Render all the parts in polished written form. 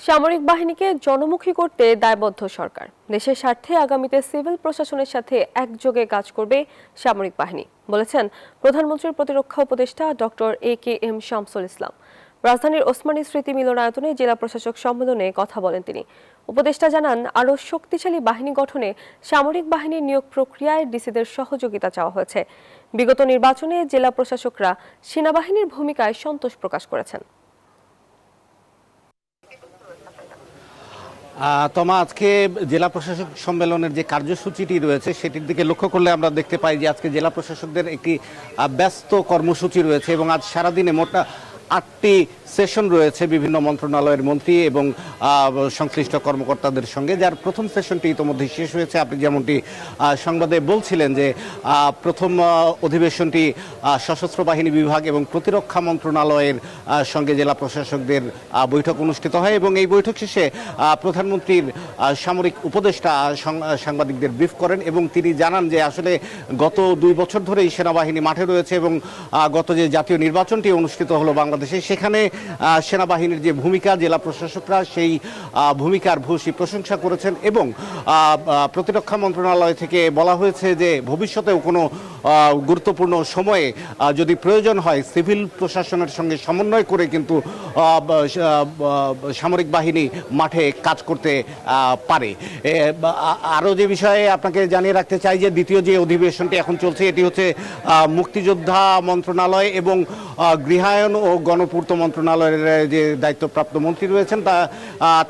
সামরিক বাহিনীকে জনমুখী করতে দায়বদ্ধ সরকার। দেশের স্বার্থে আগামীতে সিভিল প্রশাসনের সাথে একযোগে কাজ করবে সামরিক বাহিনী, বলেছেন প্রধানমন্ত্রীর প্রতিরক্ষা উপদেষ্টা ডক্টর AKM শামসুল ইসলাম। রাজধানীর ওসমানী স্মৃতি মিলনায়তনে জেলা প্রশাসক সম্মেলনে কথা বলেন তিনি। উপদেষ্টা জানান, আরও শক্তিশালী বাহিনী গঠনে সামরিক বাহিনীর নিয়োগ প্রক্রিয়ায় ডিসিদের সহযোগিতা চাওয়া হয়েছে। বিগত নির্বাচনে জেলা প্রশাসকরা সেনাবাহিনীর ভূমিকায় সন্তোষ প্রকাশ করেছেন। তমা, আজকে জেলা প্রশাসক সম্মেলনের যে কার্যসূচিটি রয়েছে সেটির দিকে লক্ষ্য করলে আমরা দেখতে পাই যে আজকে জেলা প্রশাসকদের একটি ব্যস্ত কর্মসূচি রয়েছে এবং আজ সারাদিনে মোট 8টি সেশন রয়েছে বিভিন্ন মন্ত্রণালয়ের মন্ত্রী এবং সংশ্লিষ্ট কর্মকর্তাদের সঙ্গে, যার প্রথম সেশনটি ইতিমধ্যে শেষ হয়েছে। আপনি যেমনটি সংবাদে বলছিলেন যে প্রথম অধিবেশনটি সশস্ত্র বাহিনী বিভাগ এবং প্রতিরক্ষা মন্ত্রণালয়ের সঙ্গে জেলা প্রশাসকদের বৈঠক অনুষ্ঠিত হয় এবং এই বৈঠক শেষে প্রধানমন্ত্রীর সামরিক উপদেষ্টা সাংবাদিকদের ব্রিফ করেন এবং তিনি জানান যে আসলে গত 2 বছর ধরেই সেনাবাহিনী মাঠে রয়েছে এবং গত যে জাতীয় নির্বাচনটি অনুষ্ঠিত হলো বাংলাদেশে, সেখানে সেনাবাহিনীর যে ভূমিকা, জেলা প্রশাসকরা সেই ভূমিকার ভূয়সী প্রশংসা করেছেন এবং প্রতিরক্ষা মন্ত্রণালয় থেকে বলা হয়েছে যে ভবিষ্যতেও কোনো গুরুত্বপূর্ণ সময়ে যদি প্রয়োজন হয় সিভিল প্রশাসনের সঙ্গে সমন্বয় করে কিন্তু সামরিক বাহিনী মাঠে কাজ করতে পারে। আরও যে বিষয়ে আপনাকে জানিয়ে রাখতে চাই যে দ্বিতীয় যে অধিবেশনটি এখন চলছে এটি হচ্ছে মুক্তিযোদ্ধা মন্ত্রণালয় এবং গৃহায়ন ও গণপূর্ত মন্ত্রণালয়ের যে দায়িত্বপ্রাপ্ত মন্ত্রী রয়েছেন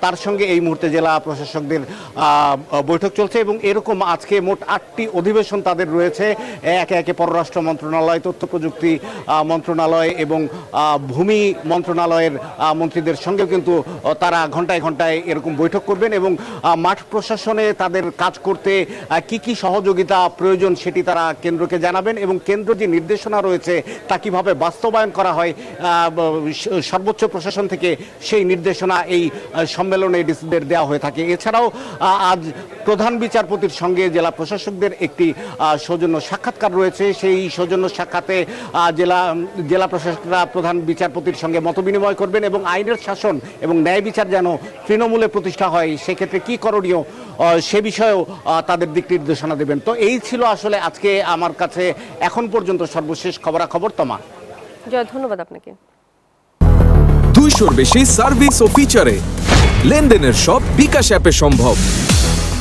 তার সঙ্গে এই মুহূর্তে জেলা প্রশাসকদের বৈঠক চলছে এবং এরকম আজকে মোট 8টি অধিবেশন তাদের রয়েছে। একে একে পররাষ্ট্র মন্ত্রণালয়, তথ্য প্রযুক্তি মন্ত্রণালয় এবং ভূমি মন্ত্রণালয়ের মন্ত্রীদের সঙ্গেও কিন্তু তারা ঘন্টায় ঘন্টায় এরকম বৈঠক করবেন এবং মাঠ প্রশাসনে তাদের কাজ করতে কি কি সহযোগিতা প্রয়োজন সেটি তারা কেন্দ্রকে জানাবেন এবং কেন্দ্র যে নির্দেশনা রয়েছে তা কিভাবে বাস্তবায়ন করা হয় সর্বোচ্চ প্রশাসন থেকে সেই নির্দেশনা এই সম্মেলনে ডিসিদের দেওয়া হয়ে থাকে। এছাড়াও আজ প্রধান বিচারপতির সঙ্গে জেলা প্রশাসকদের একটি সৌজন্য সাক্ষাৎকার রয়েছে। সেই সৌজন্য সাক্ষাতে জেলা প্রশাসকরা প্রধান বিচারপতির সঙ্গে মতবিনিময় করবেন এবং আইনের শাসন এবং ন্যায় বিচার যেন তৃণমূলে প্রতিষ্ঠা হয় সেক্ষেত্রে কি করণীয় সে বিষয়েও তাদের দিক নির্দেশনা দেবেন। তো এই ছিল আসলে আজকে আমার কাছে এখন পর্যন্ত সর্বশেষ খবরাখবর। তমা, জয়, ধন্যবাদ আপনাকে। 200-র বেশি সার্ভিস ও ফিচারে লেনদেনের সব বিকাশ অ্যাপে সম্ভব।